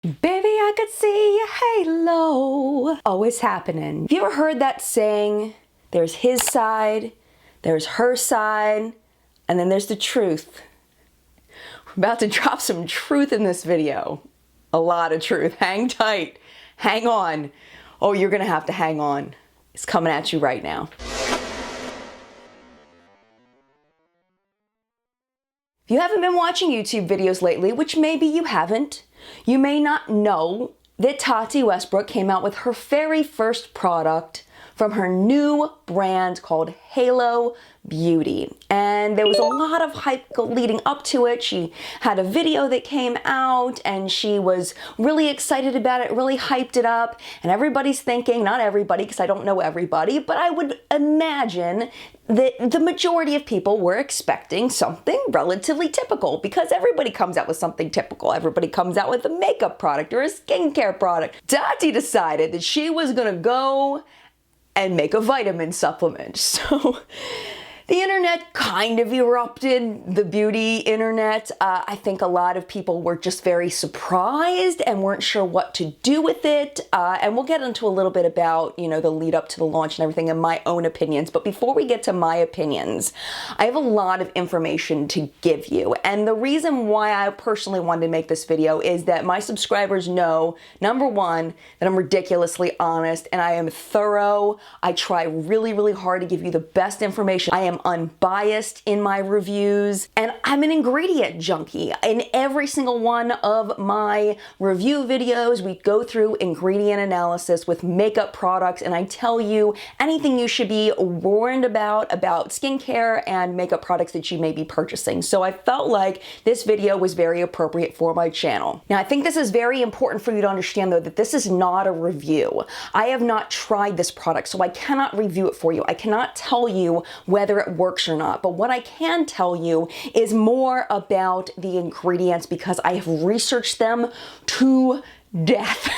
Baby, I could see your halo. Always happening. Have you ever heard that saying, there's his side, there's her side, and then there's the truth? We're about to drop some truth in this video. A lot of truth. Hang tight. Hang on. Oh, you're gonna have to hang on. It's coming at you right now. If you haven't been watching YouTube videos lately, which maybe you haven't, you may not know that Tati Westbrook came out with her very first product from her new brand called Halo Beauty. And there was a lot of hype leading up to it. She had a video that came out and she was really excited about it, really hyped it up. And everybody's thinking, not everybody, because I don't know everybody, but I would imagine that the majority of people were expecting something relatively typical, because everybody comes out with something typical. Everybody comes out with a makeup product or a skincare product. Tati decided that she was gonna go and make a vitamin supplement. So the internet kind of erupted, the beauty internet. I think a lot of people were just very surprised and weren't sure what to do with it. And we'll get into a little bit about, the lead up to the launch and everything and my own opinions. But before we get to my opinions, I have a lot of information to give you. And the reason why I personally wanted to make this video is that my subscribers know, number one, that I'm ridiculously honest and I am thorough. I try really, really hard to give you the best information. I am unbiased in my reviews, and I'm an ingredient junkie. In every single one of my review videos, we go through ingredient analysis with makeup products, and I tell you anything you should be warned about skincare and makeup products that you may be purchasing. So I felt like this video was very appropriate for my channel. Now, I think this is very important for you to understand, though, that this is not a review. I have not tried this product, so I cannot review it for you. I cannot tell you whether it works or not. But what I can tell you is more about the ingredients, because I have researched them to death.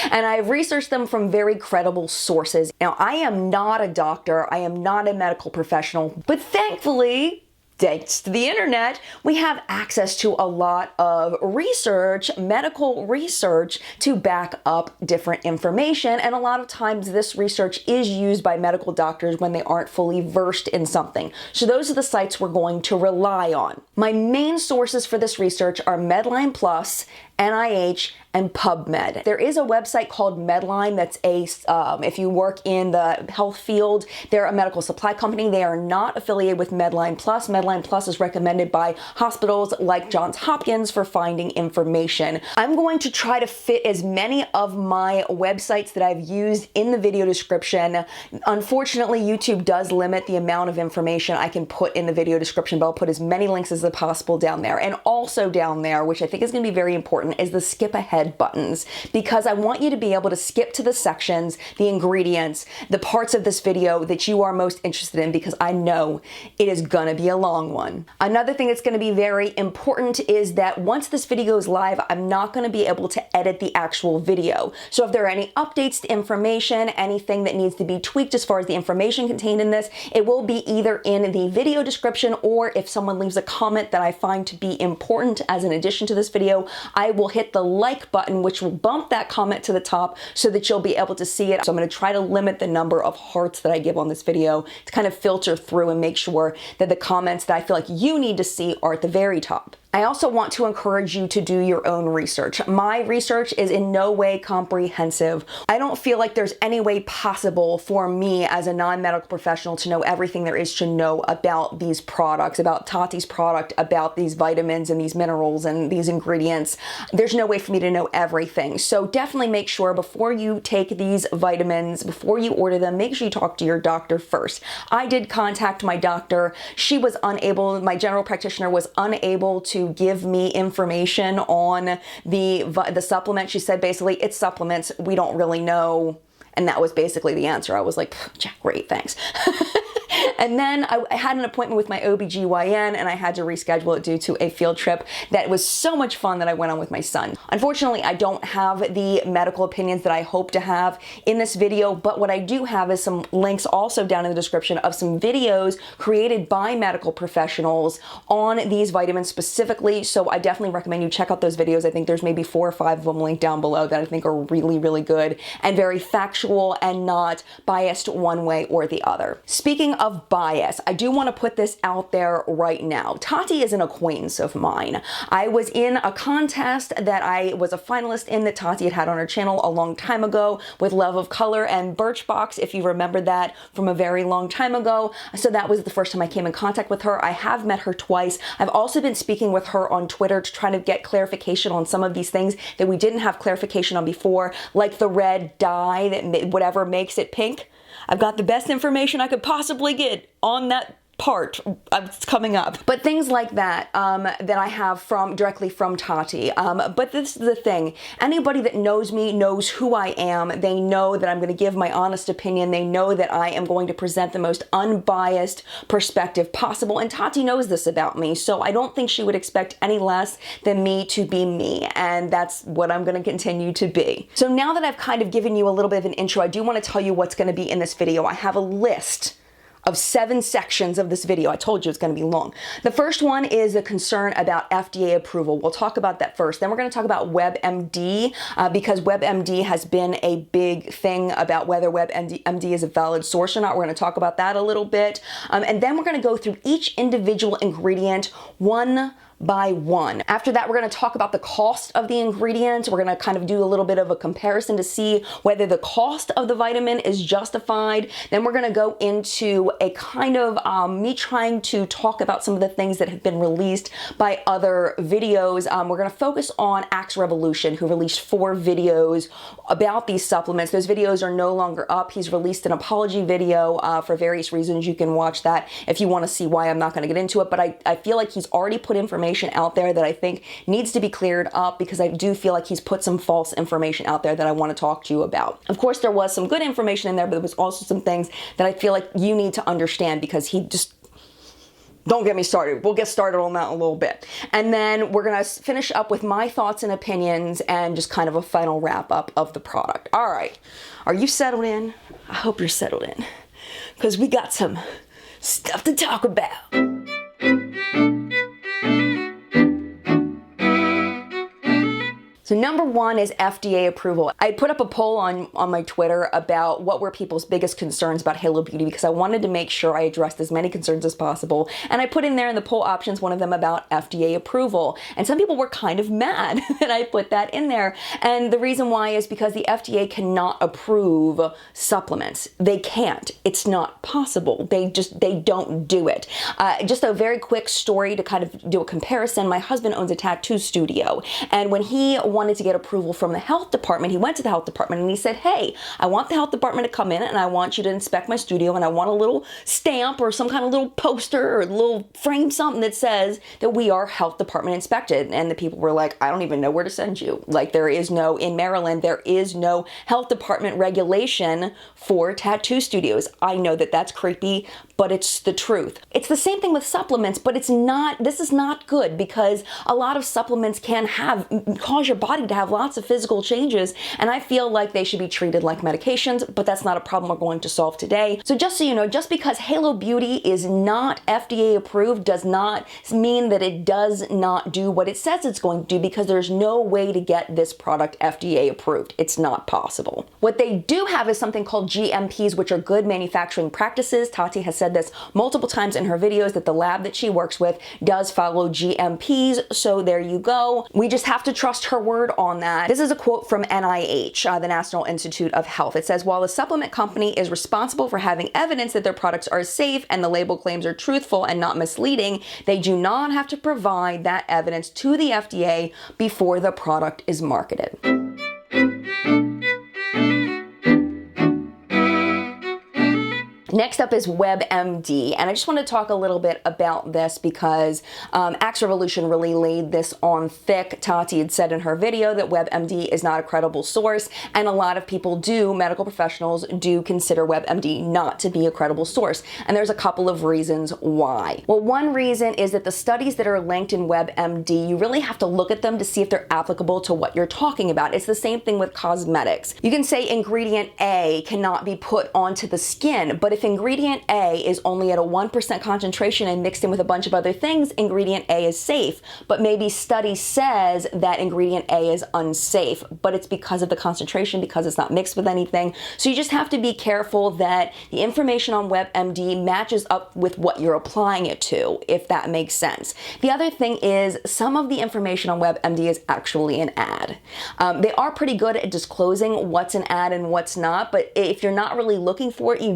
And I've researched them from very credible sources. Now, I am not a doctor. I am not a medical professional, but thankfully, thanks to the internet, we have access to a lot of research, medical research, to back up different information. And a lot of times this research is used by medical doctors when they aren't fully versed in something. So those are the sites we're going to rely on. My main sources for this research are Medline Plus, NIH, and PubMed. There is a website called Medline that's if you work in the health field, they're a medical supply company. They are not affiliated with Medline Plus. Medline Plus is recommended by hospitals like Johns Hopkins for finding information. I'm going to try to fit as many of my websites that I've used in the video description. Unfortunately, YouTube does limit the amount of information I can put in the video description, but I'll put as many links as possible down there. And also down there, which I think is going to be very important, is the skip ahead buttons, because I want you to be able to skip to the sections, the ingredients, the parts of this video that you are most interested in, because I know it is gonna be a long one. Another thing that's gonna be very important is that once this video goes live, I'm not gonna be able to edit the actual video. So if there are any updates to information, anything that needs to be tweaked as far as the information contained in this, it will be either in the video description, or if someone leaves a comment that I find to be important as an addition to this video, I will hit the like button, which will bump that comment to the top so that you'll be able to see it. So I'm going to try to limit the number of hearts that I give on this video to kind of filter through and make sure that the comments that I feel like you need to see are at the very top. I also want to encourage you to do your own research. My research is in no way comprehensive. I don't feel like there's any way possible for me as a non-medical professional to know everything there is to know about these products, about Tati's product, about these vitamins and these minerals and these ingredients. There's no way for me to know everything. So definitely make sure before you take these vitamins, before you order them, make sure you talk to your doctor first. I did contact my doctor. She was unable, my general practitioner was unable to give me information on the supplement. She said basically, it's supplements, we don't really know. And that was basically the answer. I was like, Jack, great, thanks. And then I had an appointment with my OBGYN and I had to reschedule it due to a field trip that was so much fun that I went on with my son. Unfortunately, I don't have the medical opinions that I hope to have in this video, but what I do have is some links also down in the description of some videos created by medical professionals on these vitamins specifically. So I definitely recommend you check out those videos. I think there's maybe 4 or 5 of them linked down below that I think are really, really good and very factual and not biased one way or the other. Speaking of bias, I do want to put this out there right now. Tati is an acquaintance of mine. I was in a contest that I was a finalist in that Tati had on her channel a long time ago with Love of Color and Birchbox, if you remember that from a very long time ago. So that was the first time I came in contact with her. I have met her twice. I've also been speaking with her on Twitter to try to get clarification on some of these things that we didn't have clarification on before, like the red dye that whatever makes it pink. I've got the best information I could possibly get on that part. It's coming up. But things like that that I have directly from Tati. But this is the thing. Anybody that knows me knows who I am. They know that I'm going to give my honest opinion. They know that I am going to present the most unbiased perspective possible. And Tati knows this about me. So I don't think she would expect any less than me to be me. And that's what I'm going to continue to be. So now that I've kind of given you a little bit of an intro, I do want to tell you what's going to be in this video. I have a list of 7 sections of this video. I told you it's going to be long. The first one is a concern about FDA approval. We'll talk about that first. Then we're going to talk about WebMD because WebMD has been a big thing about whether WebMD is a valid source or not. We're going to talk about that a little bit. And then we're going to go through each individual ingredient one by one. After that, we're going to talk about the cost of the ingredients. We're going to kind of do a little bit of a comparison to see whether the cost of the vitamin is justified. Then we're going to go into a kind of me trying to talk about some of the things that have been released by other videos. We're going to focus on Axe Revolution, who released 4 videos about these supplements. Those videos are no longer up. He's released an apology video for various reasons. You can watch that if you want to see why. I'm not going to get into it, but I feel like he's already put information out there that I think needs to be cleared up because I do feel like he's put some false information out there that I want to talk to you about. Of course, there was some good information in there, but there was also some things that I feel like you need to understand because he just... Don't get me started. We'll get started on that in a little bit. And then we're going to finish up with my thoughts and opinions and just kind of a final wrap up of the product. All right. Are you settled in? I hope you're settled in because we got some stuff to talk about. So number 1 is FDA approval. I put up a poll on my Twitter about what were people's biggest concerns about Halo Beauty because I wanted to make sure I addressed as many concerns as possible. And I put in there in the poll options, one of them about FDA approval. And some people were kind of mad that I put that in there. And the reason why is because the FDA cannot approve supplements. They can't. It's not possible. They don't do it. Just a very quick story to kind of do a comparison. My husband owns a tattoo studio. And when he wanted to get approval from the health department, he went to the health department and he said, hey, I want the health department to come in and I want you to inspect my studio and I want a little stamp or some kind of little poster or a little frame, something that says that we are health department inspected. And the people were like, I don't even know where to send you. Like in Maryland, there is no health department regulation for tattoo studios. I know that that's creepy, but it's the truth. It's the same thing with supplements, but this is not good because a lot of supplements can cause your body to have lots of physical changes, and I feel like they should be treated like medications, but that's not a problem we're going to solve today. So just so you know, just because Halo Beauty is not FDA approved does not mean that it does not do what it says it's going to do because there's no way to get this product FDA approved. It's not possible. What they do have is something called GMPs, which are good manufacturing practices. Tati has said this multiple times in her videos that the lab that she works with does follow GMPs, so there you go. We just have to trust her word on that. This is a quote from NIH, the National Institute of Health. It says, while the supplement company is responsible for having evidence that their products are safe and the label claims are truthful and not misleading, they do not have to provide that evidence to the FDA before the product is marketed. Next up is WebMD, and I just want to talk a little bit about this because Axe Revolution really laid this on thick. Tati had said in her video that WebMD is not a credible source, and a lot of people medical professionals do consider WebMD not to be a credible source, and there's a couple of reasons why. Well, one reason is that the studies that are linked in WebMD, you really have to look at them to see if they're applicable to what you're talking about. It's the same thing with cosmetics. You can say ingredient A cannot be put onto the skin, but if ingredient A is only at a 1% concentration and mixed in with a bunch of other things, ingredient A is safe. But maybe study says that ingredient A is unsafe, but it's because of the concentration, because it's not mixed with anything. So you just have to be careful that the information on WebMD matches up with what you're applying it to, if that makes sense. The other thing is some of the information on WebMD is actually an ad. They are pretty good at disclosing what's an ad and what's not, but if you're not really looking for it, you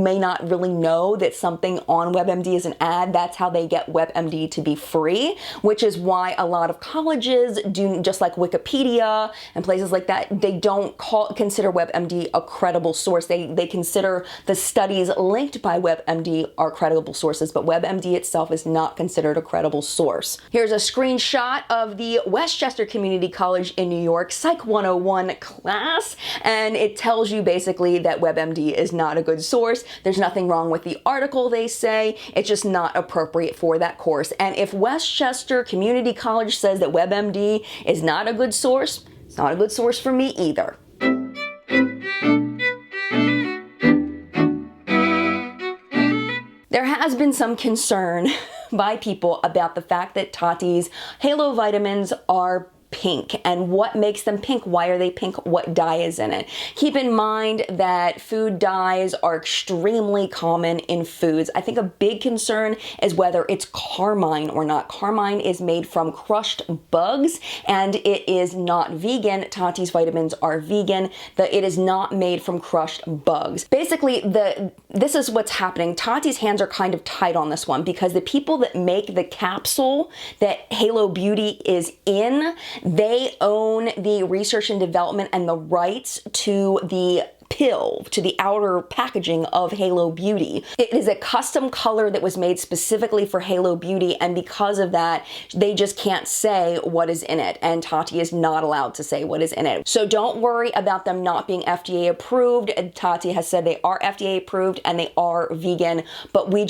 may not really know that something on WebMD is an ad. That's how they get WebMD to be free, which is why a lot of colleges do, just like Wikipedia and places like that, they don't consider WebMD a credible source. They consider the studies linked by WebMD are credible sources, but WebMD itself is not considered a credible source. Here's a screenshot of the Westchester Community College in New York Psych 101 class, and it tells you basically that WebMD is not a good source. There's nothing wrong with the article, they say. It's just not appropriate for that course. And if Westchester Community College says that WebMD is not a good source, it's not a good source for me either. There has been some concern by people about the fact that Tati's Halo vitamins are pink and what makes them pink. Why are they pink? What dye is in it? Keep in mind that food dyes are extremely common in foods. I think a big concern is whether it's carmine or not. Carmine is made from crushed bugs and it is not vegan. Tati's vitamins are vegan. It is not made from crushed bugs. Basically, this is what's happening. Tati's hands are kind of tight on this one because the people that make the capsule that Halo Beauty is in, they own the research and development and the rights to the pill, to the outer packaging of Halo Beauty. It is a custom color that was made specifically for Halo Beauty, and because of that, they just can't say what is in it, and Tati is not allowed to say what is in it. So don't worry about them not being FDA approved. Tati has said they are FDA approved and they are vegan, but they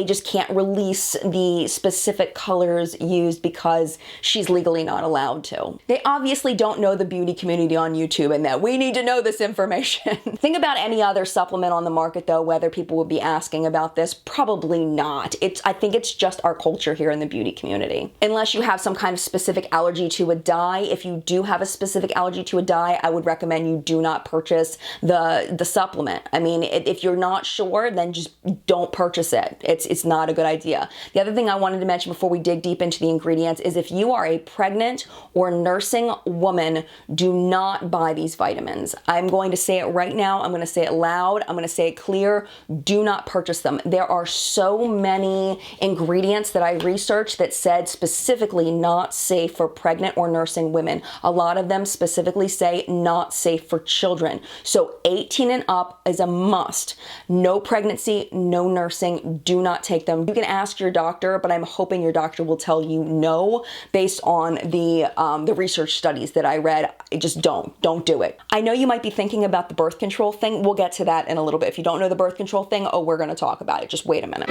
just can't release the specific colors used because she's legally not allowed to. They obviously don't know the beauty community on YouTube and that we need to know this information. Think about any other supplement on the market though, whether people would be asking about this. Probably not. I think it's just our culture here in the beauty community. Unless you have some kind of specific allergy to a dye. If you do have a specific allergy to a dye, I would recommend you do not purchase the supplement. I mean, if you're not sure, then just don't purchase it. It's not a good idea. The other thing I wanted to mention before we dig deep into the ingredients is if you are a pregnant or nursing woman, do not buy these vitamins. I'm going to say it right now. I'm going to say it loud. I'm going to say it clear. Do not purchase them. There are so many ingredients that I researched that said specifically not safe for pregnant or nursing women. A lot of them specifically say not safe for children. So 18 and up is a must. No pregnancy, no nursing. Do not take them. You can ask your doctor, but I'm hoping your doctor will tell you no based on the research studies that I read. Just don't do it. I know you might be thinking about the birth control thing. We'll get to that in a little bit. If you don't know the birth control thing, oh, we're going to talk about it. Just wait a minute.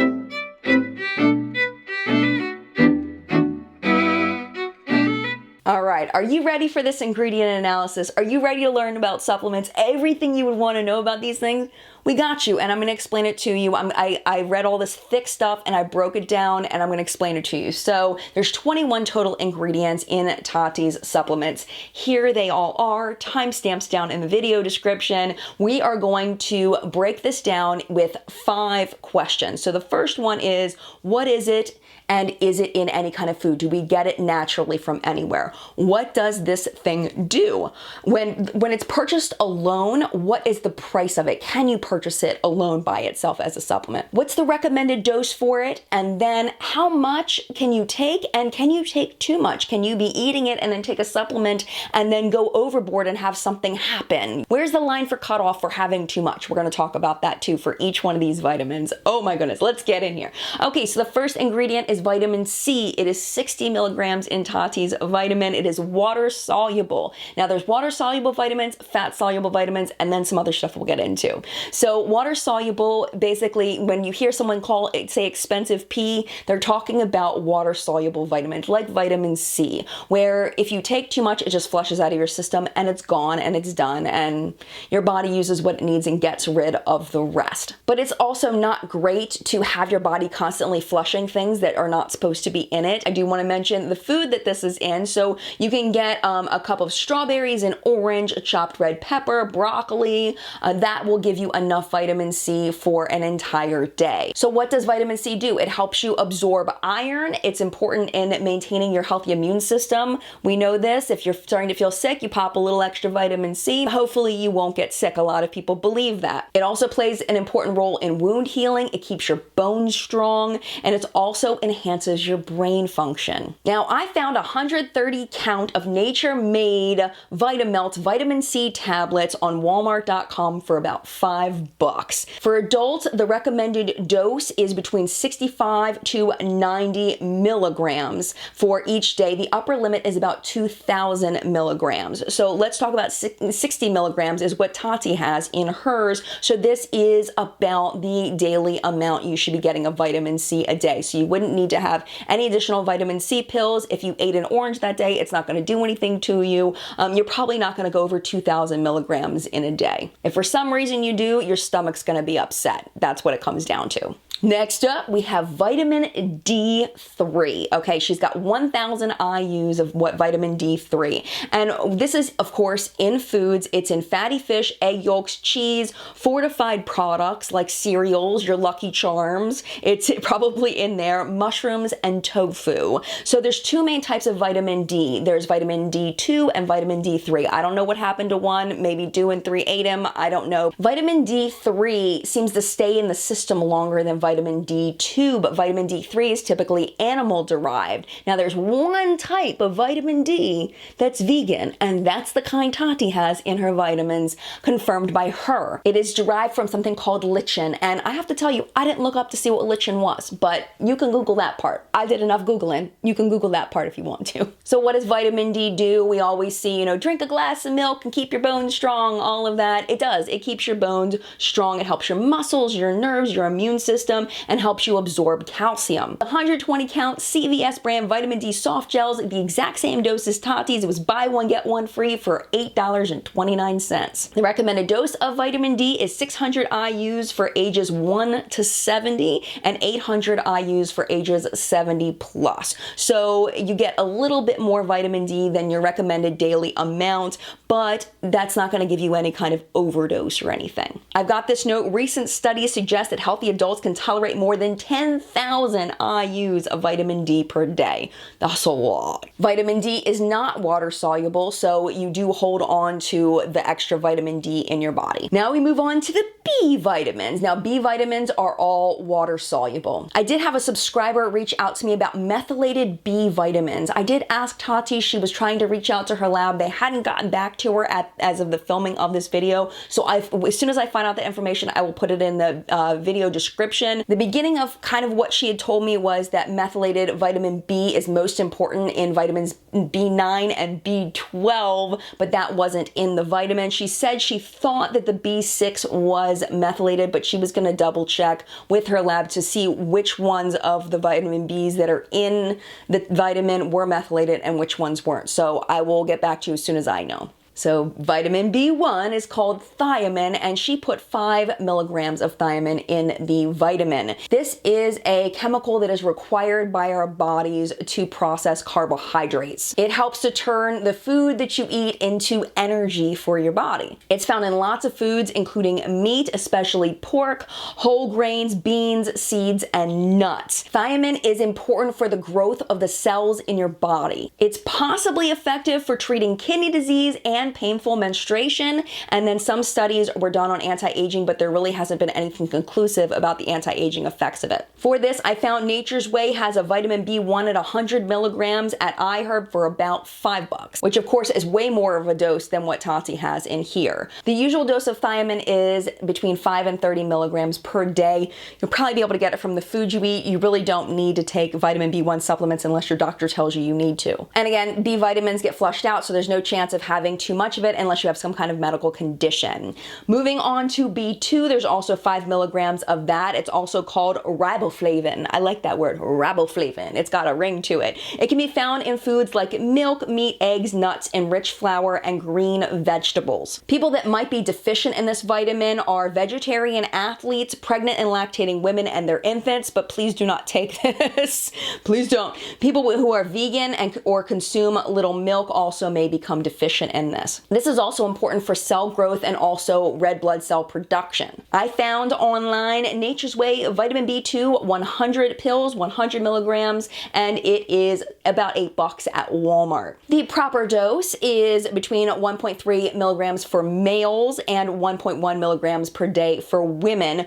All right, are you ready for this ingredient analysis? Are you ready to learn about supplements? Everything you would want to know about these things? We got you, and I'm going to explain it to you. I read all this thick stuff, and I broke it down, and I'm going to explain it to you. So there's 21 total ingredients in Tati's supplements. Here they all are, timestamps down in the video description. We are going to break this down with 5 questions. So the first one is, what is it? And is it in any kind of food? Do we get it naturally from anywhere? What does this thing do? When it's purchased alone, what is the price of it? Can you purchase purchase it alone by itself as a supplement. What's the recommended dose for it? And then how much can you take, and can you take too much? Can you be eating it and then take a supplement and then go overboard and have something happen? Where's the line for cutoff for having too much? We're going to talk about that too for each one of these vitamins. Oh my goodness, let's get in here. Okay, so the first ingredient is vitamin C. It is 60 milligrams in Tati's vitamin. It is water soluble. Now there's water soluble vitamins, fat soluble vitamins, and then some other stuff we'll get into. So water soluble, basically when you hear someone call it, say, expensive pea, they're talking about water soluble vitamins like vitamin C, where if you take too much, it just flushes out of your system and it's gone and it's done and your body uses what it needs and gets rid of the rest. But it's also not great to have your body constantly flushing things that are not supposed to be in it. I do want to mention the food that this is in. So you can get a cup of strawberries, an orange, a chopped red pepper, broccoli. That will give you enough vitamin C for an entire day. So what does vitamin C do? It helps you absorb iron. It's important in maintaining your healthy immune system. We know this. If you're starting to feel sick, you pop a little extra vitamin C. Hopefully you won't get sick. A lot of people believe that. It also plays an important role in wound healing. It keeps your bones strong, and it also enhances your brain function. Now, I found 130 count of nature-made Vitamelt vitamin C tablets on Walmart.com for about $5. For adults, the recommended dose is between 65 to 90 milligrams for each day. The upper limit is about 2,000 milligrams. So let's talk about 60 milligrams is what Tati has in hers. So this is about the daily amount you should be getting of vitamin C a day. So you wouldn't need to have any additional vitamin C pills. If you ate an orange that day, it's not going to do anything to you. You're probably not going to go over 2,000 milligrams in a day. If for some reason you do, your stomach's going to be upset. That's what it comes down to. Next up, we have vitamin D3. Okay, she's got 1,000 IUs of what vitamin D3. And this is, of course, in foods. It's in fatty fish, egg yolks, cheese, fortified products like cereals, your Lucky Charms. It's probably in there, mushrooms, and tofu. So there's two main types of vitamin D. There's vitamin D2 and vitamin D3. I don't know what happened to one. Maybe 2 and 3 ate him. I don't know. Vitamin D3 seems to stay in the system longer than vitamin D2, but vitamin D3 is typically animal derived. Now there's one type of vitamin D that's vegan, and that's the kind Tati has in her vitamins, confirmed by her. It is derived from something called lichen, and I have to tell you, I didn't look up to see what lichen was, but you can Google that part. I did enough Googling. You can Google that part if you want to. So what does vitamin D do? We always see, drink a glass of milk and keep your bones strong, all of that. It does. It keeps your bones strong. It helps your muscles, your nerves, your immune system, and helps you absorb calcium. 120 count CVS brand vitamin D soft gels, the exact same dose as Tati's. It was buy one, get one free for $8.29. The recommended dose of vitamin D is 600 IUs for ages 1 to 70 and 800 IUs for ages 70 plus. So you get a little bit more vitamin D than your recommended daily amount, but that's not going to give you any kind of overdose or anything. I've got this note. Recent studies suggest that healthy adults can tolerate more than 10,000 IUs of vitamin D per day. That's a lot. Vitamin D is not water soluble, so you do hold on to the extra vitamin D in your body. Now we move on to the B vitamins. Now B vitamins are all water soluble. I did have a subscriber reach out to me about methylated B vitamins. I did ask Tati. She was trying to reach out to her lab. They hadn't gotten back to her as of the filming of this video. So as soon as I find out the information, I will put it in the video description. The beginning of kind of what she had told me was that methylated vitamin B is most important in vitamins B9 and B12, but that wasn't in the vitamin. She said she thought that the B6 was methylated, but she was going to double check with her lab to see which ones of the vitamin Bs that are in the vitamin were methylated and which ones weren't. So I will get back to you as soon as I know. So vitamin B1 is called thiamine, and she put 5 milligrams of thiamine in the vitamin. This is a chemical that is required by our bodies to process carbohydrates. It helps to turn the food that you eat into energy for your body. It's found in lots of foods, including meat, especially pork, whole grains, beans, seeds, and nuts. Thiamine is important for the growth of the cells in your body. It's possibly effective for treating kidney disease and and painful menstruation. And then some studies were done on anti-aging, but there really hasn't been anything conclusive about the anti-aging effects of it. For this, I found Nature's Way has a vitamin B1 at 100 milligrams at iHerb for about $5, which of course is way more of a dose than what Tati has in here. The usual dose of thiamine is between 5 and 30 milligrams per day. You'll probably be able to get it from the food you eat. You really don't need to take vitamin B1 supplements unless your doctor tells you need to. And again, B vitamins get flushed out, so there's no chance of having too much of it unless you have some kind of medical condition. Moving on to B2, there's also 5 milligrams of that. It's also called riboflavin. I like that word, riboflavin. It's got a ring to it. It can be found in foods like milk, meat, eggs, nuts, enriched flour, and green vegetables. People that might be deficient in this vitamin are vegetarian athletes, pregnant and lactating women, and their infants, but please do not take this. Please don't. People who are vegan or consume little milk also may become deficient in this. This is also important for cell growth and also red blood cell production. I found online Nature's Way vitamin B2 100 pills, 100 milligrams, and it is about $8 at Walmart. The proper dose is between 1.3 milligrams for males and 1.1 milligrams per day for women.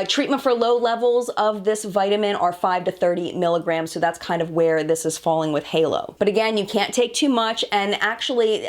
Treatment for low levels of this vitamin are 5 to 30 milligrams, so that's kind of where this is falling with Halo. But again, you can't take too much, and actually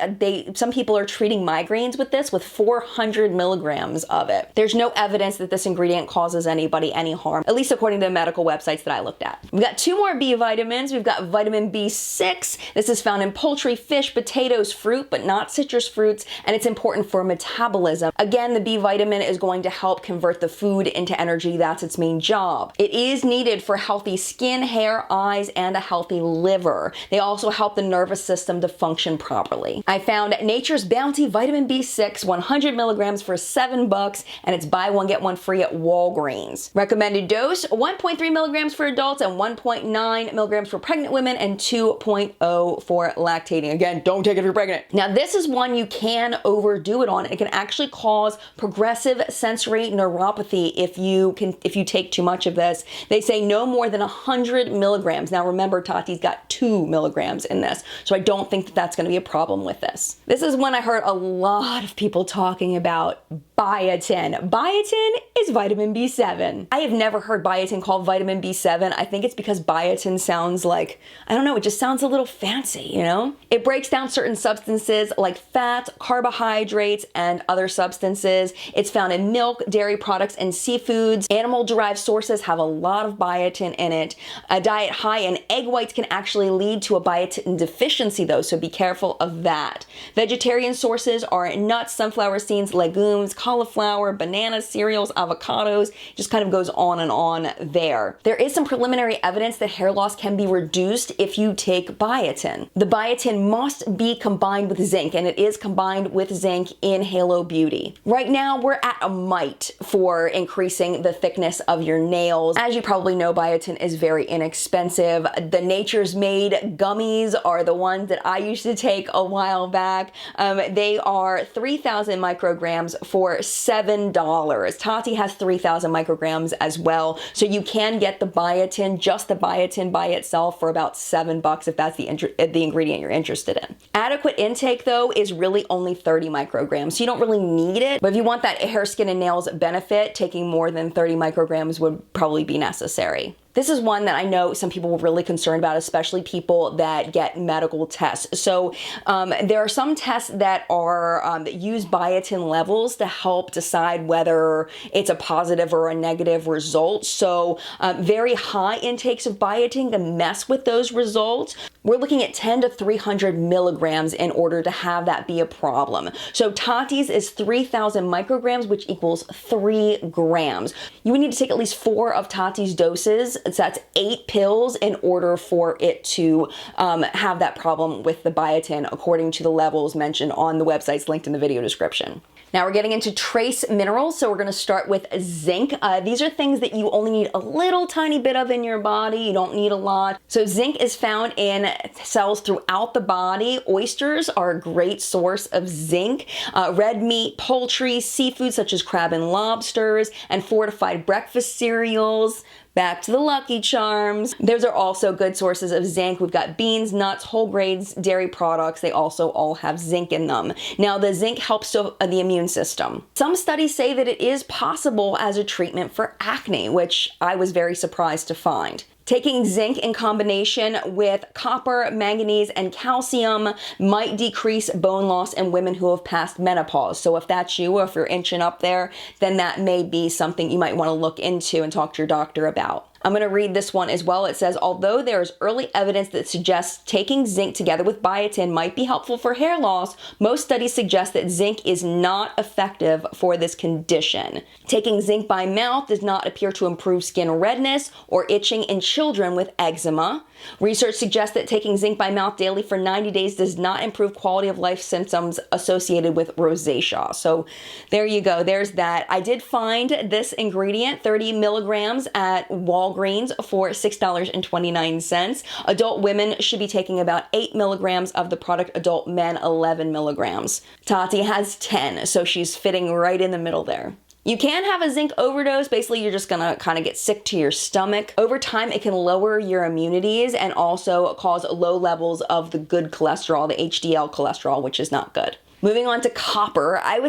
some people are treating migraines with this with 400 milligrams of it. There's no evidence that this ingredient causes anybody any harm, at least according to the medical websites that I looked at. We've got 2 more B vitamins. We've got vitamin B6. This is found in poultry, fish, potatoes, fruit, but not citrus fruits, and it's important for metabolism. Again, the B vitamin is going to help convert the food into energy. That's its main job. It is needed for healthy skin, hair, eyes, and a healthy liver. They also help the nervous system to function properly. I found Nature's Bounty Vitamin B6 100 milligrams for $7, and it's buy one get one free at Walgreens. Recommended dose 1.3 milligrams for adults and 1.9 milligrams for pregnant women and 2.0 for lactating. Again, don't take it if you're pregnant. Now this is one you can overdo it on. It can actually cause progressive sensory neuropathy if you take too much of this. They say no more than 100 milligrams. Now remember, Tati's got 2 milligrams in this, so I don't think that that's going to be a problem with this. This is one I heard a lot of people talking about, biotin. Biotin is vitamin B7. I have never heard biotin called vitamin B7. I think it's because biotin sounds like, I don't know, it just sounds a little fancy, you know? It breaks down certain substances like fat, carbohydrates, and other substances. It's found in milk, dairy products, and seafoods. Animal-derived sources have a lot of biotin in it. A diet high in egg whites can actually lead to a biotin deficiency though, so be careful of that. Vegetarian sources are nuts, sunflower seeds, legumes, cauliflower, bananas, cereals, avocados. Just kind of goes on and on there. There is some preliminary evidence that hair loss can be reduced if you take biotin. The biotin must be combined with zinc, and it is combined with zinc in Halo Beauty. Right now, we're at a mite for increasing the thickness of your nails. As you probably know, biotin is very inexpensive. The Nature's Made gummies are the ones that I used to take a while back. They are 3,000 micrograms for $7. Tati has 3,000 micrograms as well, so you can get the biotin, just the biotin by itself, for about $7 if that's the ingredient you're interested in. Adequate intake though is really only 30 micrograms, so you don't really need it, but if you want that hair, skin, and nails benefit, taking more than 30 micrograms would probably be necessary. This is one that I know some people were really concerned about, especially people that get medical tests. So there are some tests that are that use biotin levels to help decide whether it's a positive or a negative result. So very high intakes of biotin can mess with those results. We're looking at 10 to 300 milligrams in order to have that be a problem. So Tati's is 3,000 micrograms, which equals 3 grams. You would need to take at least 4 of Tati's doses. So that's 8 pills in order for it to have that problem with the biotin, according to the levels mentioned on the websites linked in the video description. Now we're getting into trace minerals, so we're going to start with zinc. These are things that you only need a little tiny bit of in your body. You don't need a lot. So zinc is found in cells throughout the body. Oysters are a great source of zinc. Red meat, poultry, seafood such as crab and lobsters, and fortified breakfast cereals. Back to the Lucky Charms. Those are also good sources of zinc. We've got beans, nuts, whole grains, dairy products. They also all have zinc in them. Now, the zinc helps the immune system. Some studies say that it is possible as a treatment for acne, which I was very surprised to find. Taking zinc in combination with copper, manganese, and calcium might decrease bone loss in women who have passed menopause. So if that's you, or if you're inching up there, then that may be something you might want to look into and talk to your doctor about. I'm going to read this one as well. It says, although there is early evidence that suggests taking zinc together with biotin might be helpful for hair loss, most studies suggest that zinc is not effective for this condition. Taking zinc by mouth does not appear to improve skin redness or itching in children with eczema. Research suggests that taking zinc by mouth daily for 90 days does not improve quality of life symptoms associated with rosacea. So there you go. There's that. I did find this ingredient, 30 milligrams at Walgreens for $6.29. Adult women should be taking about 8 milligrams of the product. Adult men, 11 milligrams. Tati has 10, so she's fitting right in the middle there. You can have a zinc overdose. Basically, you're just gonna kind of get sick to your stomach. Over time, it can lower your immunities and also cause low levels of the good cholesterol, the HDL cholesterol, which is not good. Moving on to copper, I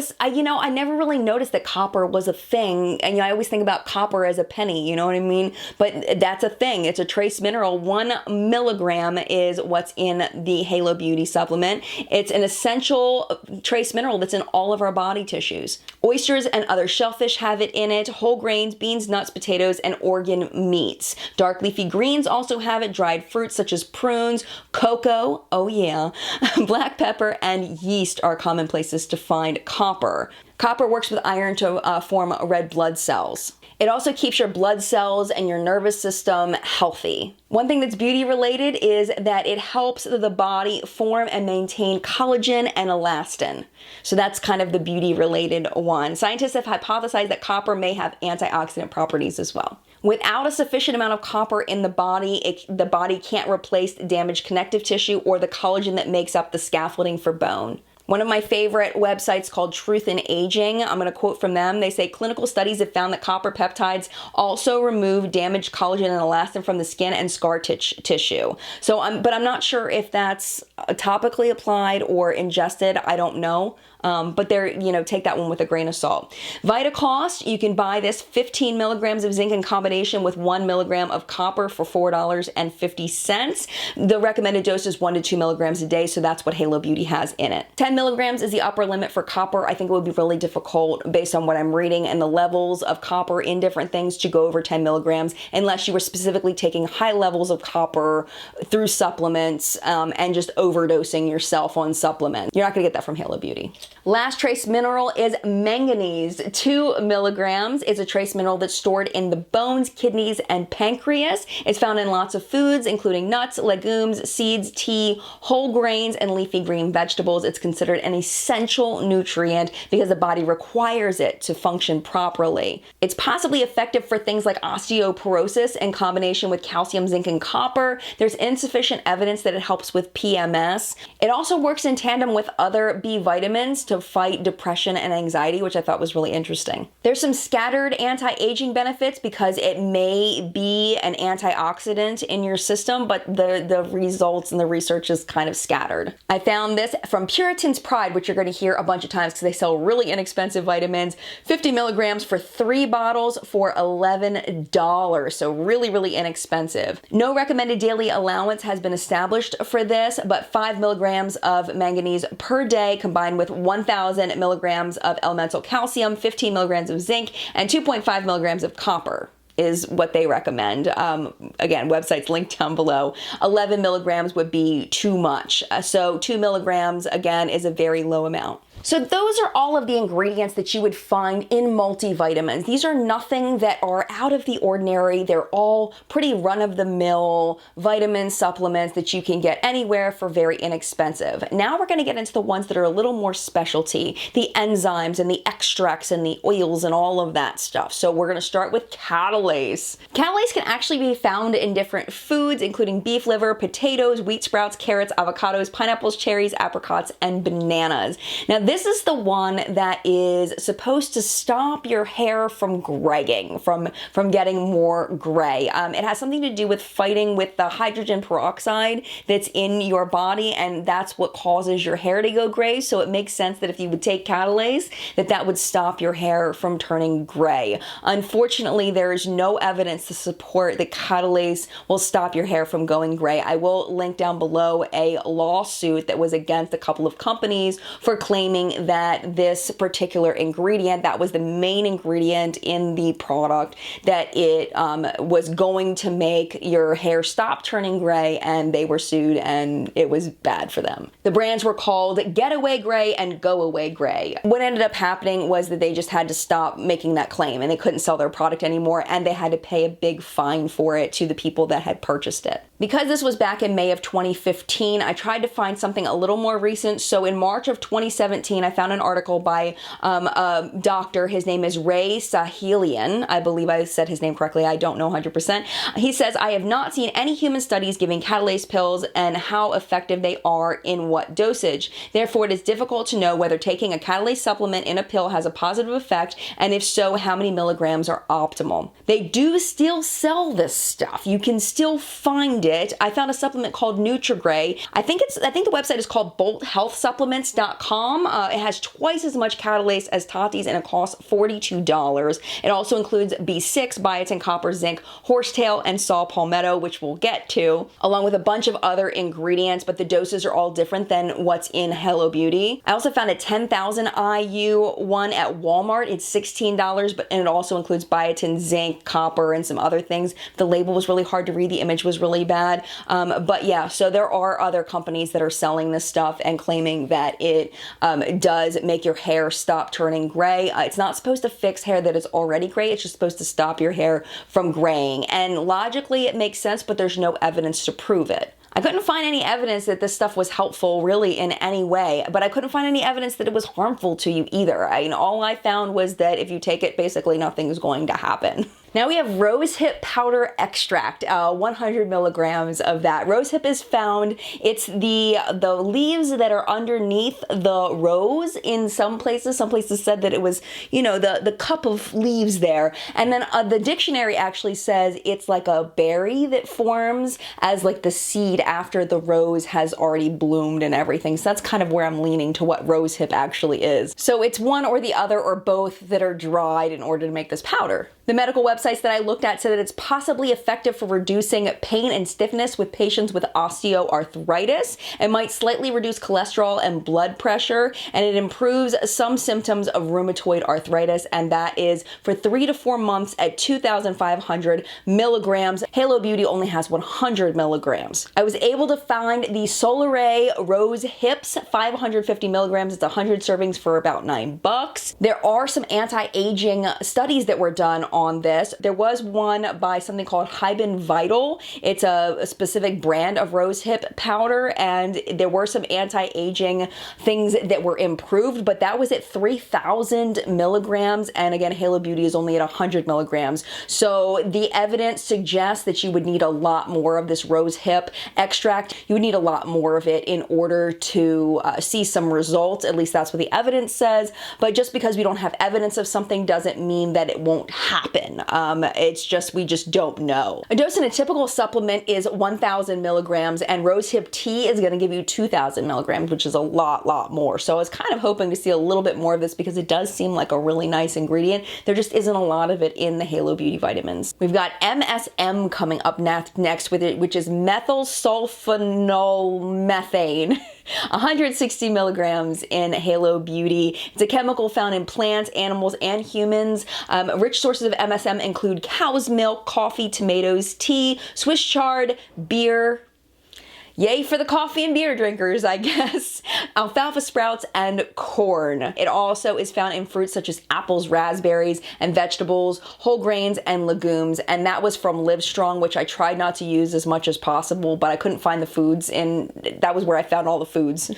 never really noticed that copper was a thing. And I always think about copper as a penny, you know what I mean? But that's a thing. It's a trace mineral. 1 milligram is what's in the Halo Beauty supplement. It's an essential trace mineral that's in all of our body tissues. Oysters and other shellfish have it in it. Whole grains, beans, nuts, potatoes, and organ meats. Dark leafy greens also have it. Dried fruits such as prunes, cocoa, oh yeah, black pepper, and yeast are common places to find copper. Copper works with iron to form red blood cells. It also keeps your blood cells and your nervous system healthy. One thing that's beauty related is that it helps the body form and maintain collagen and elastin. So that's kind of the beauty related one. Scientists have hypothesized that copper may have antioxidant properties as well. Without a sufficient amount of copper in the body, the body can't replace damaged connective tissue or the collagen that makes up the scaffolding for bone. One of my favorite websites called Truth in Aging, I'm going to quote from them. They say clinical studies have found that copper peptides also remove damaged collagen and elastin from the skin and scar tissue. But I'm not sure if that's topically applied or ingested. I don't know. But take that one with a grain of salt. VitaCost, you can buy this 15 milligrams of zinc in combination with 1 milligram of copper for $4.50. The recommended dose is 1 to 2 milligrams a day, so that's what Halo Beauty has in it. 10 milligrams is the upper limit for copper. I think it would be really difficult based on what I'm reading and the levels of copper in different things to go over 10 milligrams unless you were specifically taking high levels of copper through supplements and just overdosing yourself on supplements. You're not going to get that from Halo Beauty. Last trace mineral is manganese. 2 milligrams is a trace mineral that's stored in the bones, kidneys, and pancreas. It's found in lots of foods, including nuts, legumes, seeds, tea, whole grains, and leafy green vegetables. It's considered an essential nutrient because the body requires it to function properly. It's possibly effective for things like osteoporosis in combination with calcium, zinc, and copper. There's insufficient evidence that it helps with PMS. It also works in tandem with other B vitamins to fight depression and anxiety, which I thought was really interesting. There's some scattered anti-aging benefits because it may be an antioxidant in your system, but the results and the research is kind of scattered. I found this from Puritan's Pride, which you're going to hear a bunch of times because they sell really inexpensive vitamins. 50 milligrams for 3 bottles for $11. So really, really inexpensive. No recommended daily allowance has been established for this, but 5 milligrams of manganese per day combined with 1,000 milligrams of elemental calcium, 15 milligrams of zinc, and 2.5 milligrams of copper is what they recommend. Again, website's linked down below. 11 milligrams would be too much. So 2 milligrams, again, is a very low amount. So those are all of the ingredients that you would find in multivitamins. These are nothing that are out of the ordinary. They're all pretty run-of-the-mill vitamin supplements that you can get anywhere for very inexpensive. Now we're going to get into the ones that are a little more specialty, the enzymes and the extracts and the oils and all of that stuff. So we're going to start with Catalase. Catalase can actually be found in different foods, including beef liver, potatoes, wheat sprouts, carrots, avocados, pineapples, cherries, apricots, and bananas. Now, this is the one that is supposed to stop your hair from graying, from getting more gray. It has something to do with fighting with the hydrogen peroxide that's in your body, and that's what causes your hair to go gray. So it makes sense that if you would take Catalase, that would stop your hair from turning gray. Unfortunately, there is no evidence to support that Catalase will stop your hair from going gray. I will link down below a lawsuit that was against a couple of companies for claiming that this particular ingredient, that was the main ingredient in the product, that it was going to make your hair stop turning gray, and they were sued and it was bad for them. The brands were called Get Away Gray and Go Away Gray. What ended up happening was that they just had to stop making that claim and they couldn't sell their product anymore, and they had to pay a big fine for it to the people that had purchased it. Because this was back in May of 2015, I tried to find something a little more recent. So in March of 2017, I found an article by a doctor. His name is Ray Sahelian. I believe I said his name correctly. I don't know 100%. He says, I have not seen any human studies giving Catalase pills and how effective they are in what dosage. Therefore, it is difficult to know whether taking a Catalase supplement in a pill has a positive effect, and if so, how many milligrams are optimal. They do still sell this stuff. You can still find it. I found a supplement called Nutri-Gray. I think the website is called bolthealthsupplements.com. It has twice as much Catalase as Tati's, and it costs $42. It also includes B6, biotin, copper, zinc, horsetail, and saw palmetto, which we'll get to, along with a bunch of other ingredients, but the doses are all different than what's in Hello Beauty. I also found a 10,000 IU one at Walmart. It's $16, and it also includes biotin, zinc, copper, and some other things. The label was really hard to read. The image was really bad. But yeah, so there are other companies that are selling this stuff and claiming that it does make your hair stop turning gray. It's not supposed to fix hair that is already gray. It's just supposed to stop your hair from graying. And logically, it makes sense, but there's no evidence to prove it. I couldn't find any evidence that this stuff was helpful really in any way, but I couldn't find any evidence that it was harmful to you either. All I found was that if you take it, basically nothing is going to happen. Now we have Rosehip powder extract, 100 milligrams of that. Rosehip is found, it's the leaves that are underneath the rose in some places. Some places said that it was, the cup of leaves there. And then the dictionary actually says it's like a berry that forms as like the seed after the rose has already bloomed and everything. So that's kind of where I'm leaning to what Rosehip actually is. So it's one or the other or both that are dried in order to make this powder. The medical websites that I looked at said that it's possibly effective for reducing pain and stiffness with patients with osteoarthritis. It might slightly reduce cholesterol and blood pressure, and it improves some symptoms of rheumatoid arthritis, and that is for 3 to 4 months at 2,500 milligrams. Halo Beauty only has 100 milligrams. I was able to find the Solaray Rose Hips, 550 milligrams. It's 100 servings for about $9. There are some anti-aging studies that were done on this. There was one by something called Hyben Vital. It's a specific brand of rosehip powder, and there were some anti-aging things that were improved, but that was at 3,000 milligrams, and again, Halo Beauty is only at 100 milligrams. So the evidence suggests that you would need a lot more of this rosehip extract. You would need a lot more of it in order to see some results. At least that's what the evidence says, but just because we don't have evidence of something doesn't mean that it won't happen. It's just, we just don't know. A dose in a typical supplement is 1,000 milligrams, and rosehip tea is going to give you 2,000 milligrams, which is a lot more. So I was kind of hoping to see a little bit more of this because it does seem like a really nice ingredient. There just isn't a lot of it in the Halo Beauty vitamins. We've got MSM coming up next with it, which is methyl sulfonylmethane. 160 milligrams in Halo Beauty. It's a chemical found in plants, animals, and humans. Rich sources of MSM include cow's milk, coffee, tomatoes, tea, Swiss chard, beer. Yay for the coffee and beer drinkers, I guess. Alfalfa sprouts and corn. It also is found in fruits such as apples, raspberries, and vegetables, whole grains, and legumes. And that was from Livestrong, which I tried not to use as much as possible, but I couldn't find the foods, and that was where I found all the foods.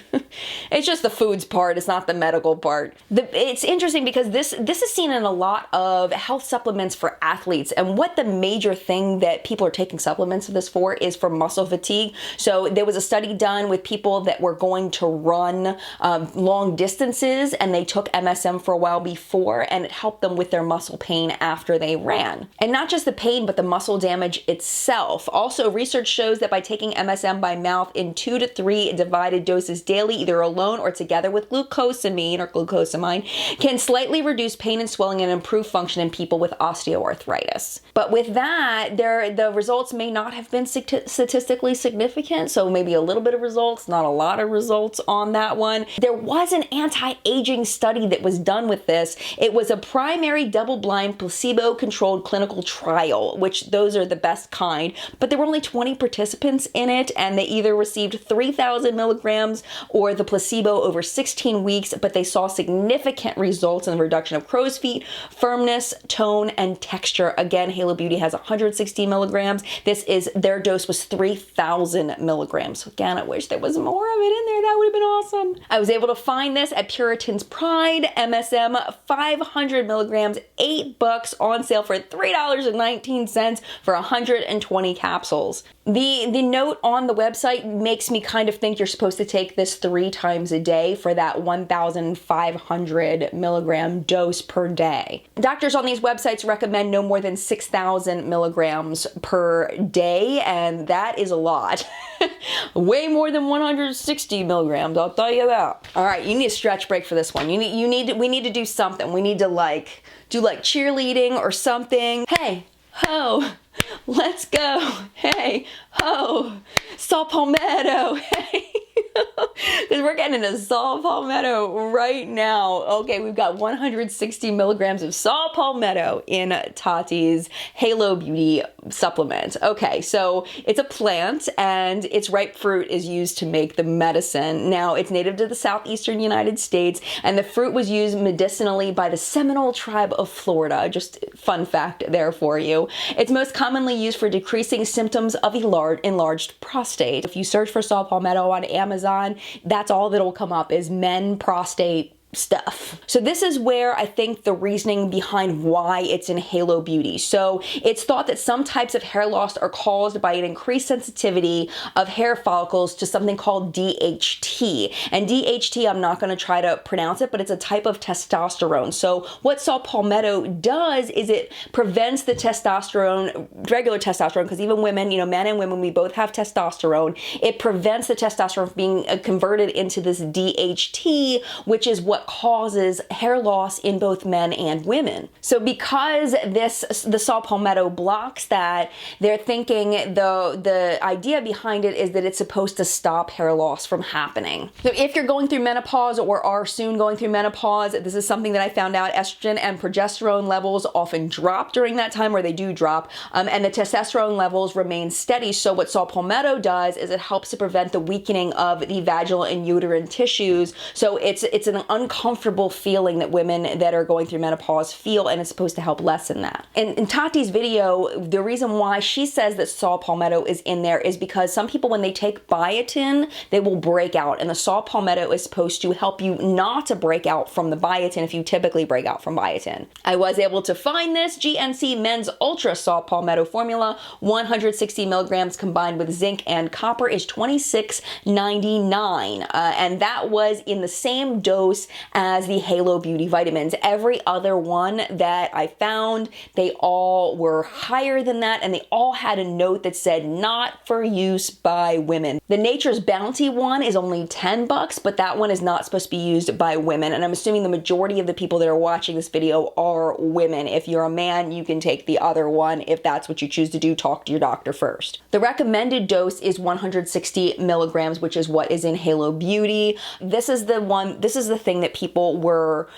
It's just the foods part, it's not the medical part. It's interesting because this is seen in a lot of health supplements for athletes, and what the major thing that people are taking supplements of this for is for muscle fatigue. So there was a study done with people that were going to run long distances, and they took MSM for a while before, and it helped them with their muscle pain after they ran. And not just the pain, but the muscle damage itself. Also, research shows that by taking MSM by mouth in 2 to 3 divided doses daily, either alone or together with glucosamine, can slightly reduce pain and swelling and improve function in people with osteoarthritis. But with that, the results may not have been statistically significant, so maybe a little bit of results, not a lot of results on that one. There was an anti-aging study that was done with this. It was a primary double-blind placebo-controlled clinical trial, which those are the best kind, but there were only 20 participants in it, and they either received 3,000 milligrams or the placebo over 16 weeks, but they saw significant results in the reduction of crow's feet, firmness, tone, and texture. Again, Halo Beauty has 160 milligrams. Their dose was 3,000 milligrams. So again, I wish there was more of it in there. That would have been awesome. I was able to find this at Puritan's Pride, MSM 500 milligrams, $8 on sale for $3.19 for 120 capsules. The note on the website makes me kind of think you're supposed to take this 3 times a day for that 1,500 milligram dose per day. Doctors on these websites recommend no more than 6,000 milligrams per day, and that is a lot. Way more than 160 milligrams, I'll tell you that. All right, you need a stretch break for this one. We need to do something. We need to do cheerleading or something. Hey, ho, let's go. Hey, ho, saw Palmetto. Hey. Because we're getting into saw palmetto right now. Okay, we've got 160 milligrams of saw palmetto in Tati's Halo Beauty supplement. Okay, so it's a plant, and its ripe fruit is used to make the medicine. Now, it's native to the southeastern United States, and the fruit was used medicinally by the Seminole tribe of Florida. Just fun fact there for you. It's most commonly used for decreasing symptoms of enlarged prostate. If you search for saw palmetto on Amazon, that's all that'll come up is men prostate stuff. So this is where I think the reasoning behind why it's in Halo Beauty. So it's thought that some types of hair loss are caused by an increased sensitivity of hair follicles to something called DHT. And DHT, I'm not going to try to pronounce it, but it's a type of testosterone. So what saw palmetto does is it prevents the testosterone, regular testosterone, because even women, men and women, we both have testosterone. It prevents the testosterone from being converted into this DHT, which is what causes hair loss in both men and women. So because the saw palmetto blocks that, they're thinking the idea behind it is that it's supposed to stop hair loss from happening. So if you're going through menopause or are soon going through menopause, this is something that I found out. Estrogen and progesterone levels often drop during that time, or they do drop, and the testosterone levels remain steady. So what saw palmetto does is it helps to prevent the weakening of the vaginal and uterine tissues. So it's an uncomfortable feeling that women that are going through menopause feel, and it's supposed to help lessen that. In Tati's video, the reason why she says that saw palmetto is in there is because some people, when they take biotin, they will break out, and the saw palmetto is supposed to help you not to break out from the biotin if you typically break out from biotin. I was able to find this GNC Men's Ultra Saw Palmetto formula, 160 milligrams combined with zinc and copper is $26.99, and that was in the same dose as the Halo Beauty vitamins. Every other one that I found, they all were higher than that, and they all had a note that said not for use by women. The Nature's Bounty one is only $10, but that one is not supposed to be used by women, and I'm assuming the majority of the people that are watching this video are women. If you're a man, you can take the other one. If that's what you choose to do, talk to your doctor first. The recommended dose is 160 milligrams, which is what is in Halo Beauty. This is the thing that that people were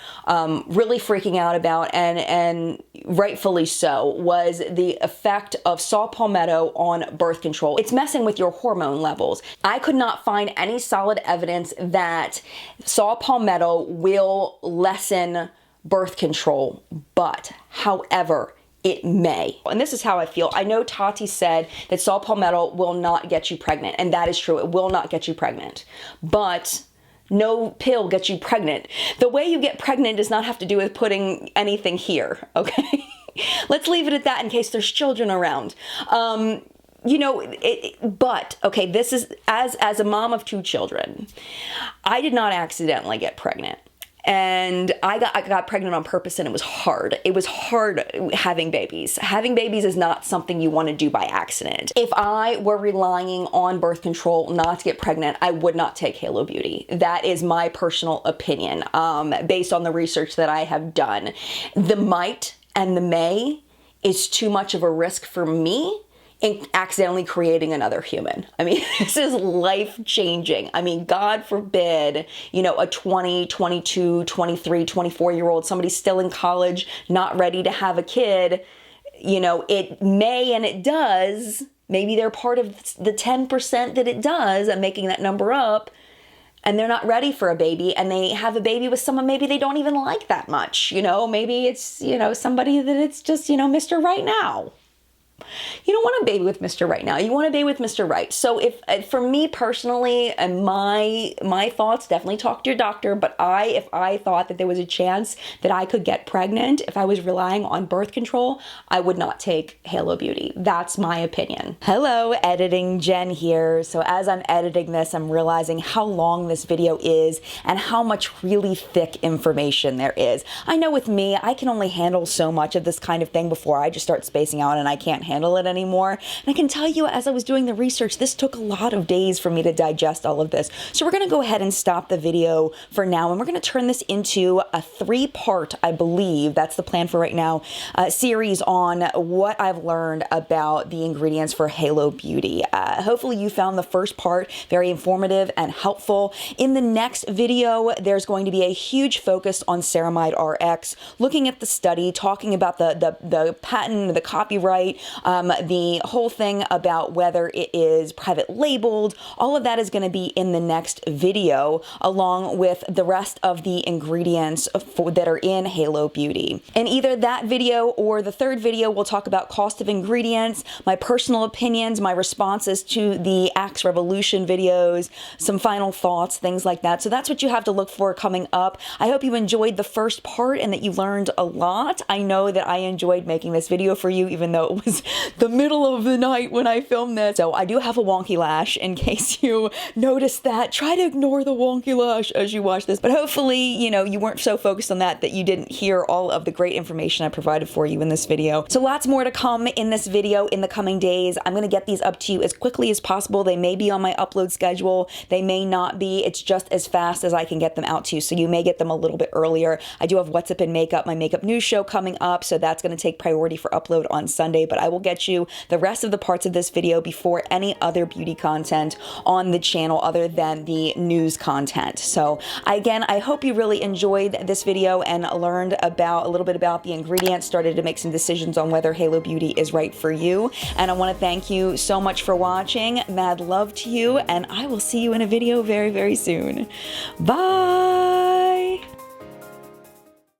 really freaking out about, and rightfully so, was the effect of saw palmetto on birth control. It's messing with your hormone levels. I could not find any solid evidence that saw palmetto will lessen birth control, but however, it may. And this is how I feel. I know Tati said that saw palmetto will not get you pregnant, and that is true. It will not get you pregnant, but no pill gets you pregnant. The way you get pregnant does not have to do with putting anything here, okay? Let's leave it at that in case there's children around. You know, but, okay, this is, as a mom of 2 children, I did not accidentally get pregnant. And I got pregnant on purpose, and it was hard. It was hard having babies. Having babies is not something you want to do by accident. If I were relying on birth control not to get pregnant, I would not take Halo Beauty. That is my personal opinion, based on the research that I have done. The might and the may is too much of a risk for me in accidentally creating another human. I mean, this is life-changing. I mean, God forbid, you know, a 20, 22, 23, 24-year-old, somebody still in college, not ready to have a kid, you know, it may and it does, maybe they're part of the 10% that it does, I'm making that number up, and they're not ready for a baby, and they have a baby with someone maybe they don't even like that much, you know, maybe it's, you know, somebody that it's just, you know, Mr. Right Now. You don't want a baby with Mr. Right Now. You want a baby with Mr. Right. So if, for me personally, and my thoughts, definitely talk to your doctor, but if I thought that there was a chance that I could get pregnant, if I was relying on birth control, I would not take Halo Beauty. That's my opinion. Hello, editing Jen here. So as I'm editing this, I'm realizing how long this video is and how much really thick information there is. I know with me, I can only handle so much of this kind of thing before I just start spacing out and I can't handle it anymore. And I can tell you, as I was doing the research, this took a lot of days for me to digest all of this. So we're going to go ahead and stop the video for now, and we're going to turn this into a 3-part, I believe, that's the plan for right now, series on what I've learned about the ingredients for Halo Beauty. Hopefully you found the first part very informative and helpful. In the next video, there's going to be a huge focus on Ceramide RX, looking at the study, talking about the patent, the copyright, the whole thing about whether it is private labeled. All of that is going to be in the next video, along with the rest of the ingredients that are in Halo Beauty. In either that video or the third video, we'll talk about cost of ingredients, my personal opinions, my responses to the Axe Revolution videos, some final thoughts, things like that. So that's what you have to look for coming up. I hope you enjoyed the first part and that you learned a lot. I know that I enjoyed making this video for you, even though it was the middle of the night when I filmed this. So I do have a wonky lash, in case you noticed that. Try to ignore the wonky lash as you watch this, but hopefully, you know, you weren't so focused on that you didn't hear all of the great information I provided for you in this video. So lots more to come in this video in the coming days. I'm gonna get these up to you as quickly as possible. They may be on my upload schedule, they may not be. It's just as fast as I can get them out to you, so you may get them a little bit earlier. I do have What's Up in Makeup, my makeup news show, coming up, so that's gonna take priority for upload on Sunday, but I will get you the rest of the parts of this video before any other beauty content on the channel other than the news content. So again, I hope you really enjoyed this video and learned about a little bit about the ingredients, started to make some decisions on whether Halo Beauty is right for you. And I want to thank you so much for watching. Mad love to you, and I will see you in a video very, very soon. Bye!